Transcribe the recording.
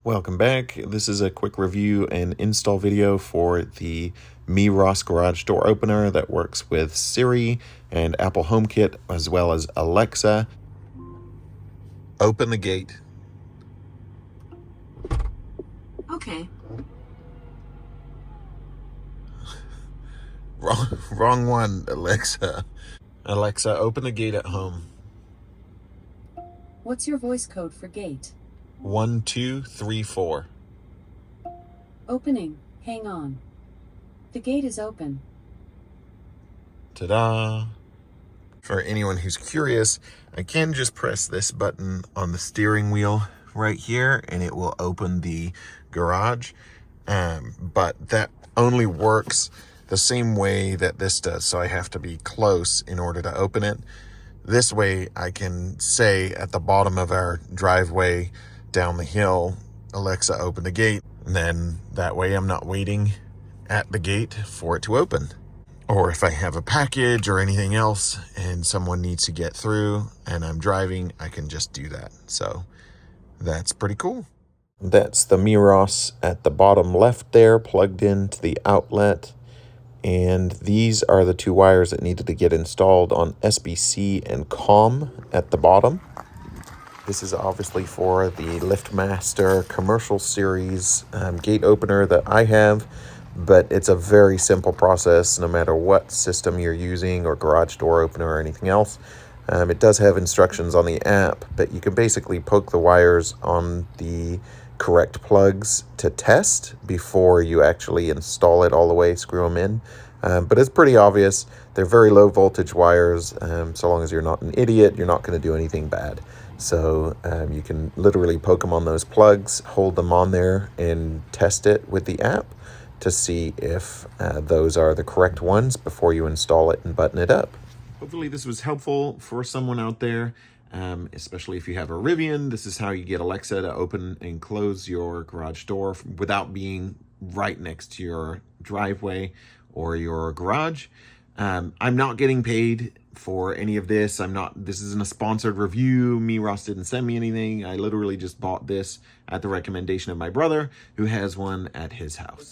Welcome back. This is a quick review and install video for the Meross Garage door opener that works with Siri and Apple HomeKit as well as Alexa. Open the gate. Okay. Wrong one, Alexa. Alexa, open the gate at home. What's your voice code for gate? 1, 2, 3, 4. Opening. Hang on. The gate is open. Ta-da! For anyone who's curious, I can just press this button on the steering wheel right here and it will open the garage. But that only works the same way that this does, so I have to be close in order to open it. This way I can say at the bottom of our driveway down the hill, Alexa, open the gate, and then that way I'm not waiting at the gate for it to open. Or if I have a package or anything else and someone needs to get through and I'm driving, I can just do that. So that's pretty cool. That's the Meross at the bottom left there, plugged into the outlet. And these are the two wires that needed to get installed on SBC and COM at the bottom. This is obviously for the LiftMaster Commercial Series gate opener that I have, but it's a very simple process no matter what system you're using or garage door opener or anything else. It does have instructions on the app, but you can basically poke the wires on the correct plugs to test before you actually install it all the way, screw them in. But it's pretty obvious. They're very low voltage wires. So long as you're not an idiot, you're not going to do anything bad. So you can literally poke them on those plugs, hold them on there, and test it with the app to see if those are the correct ones before you install it and button it up. Hopefully this was helpful for someone out there, especially if you have a Rivian. This is how you get Alexa to open and close your garage door without being right next to your driveway or your garage. I'm not getting paid for any of this. This isn't a sponsored review. Meross didn't send me anything. I literally just bought this at the recommendation of my brother who has one at his house.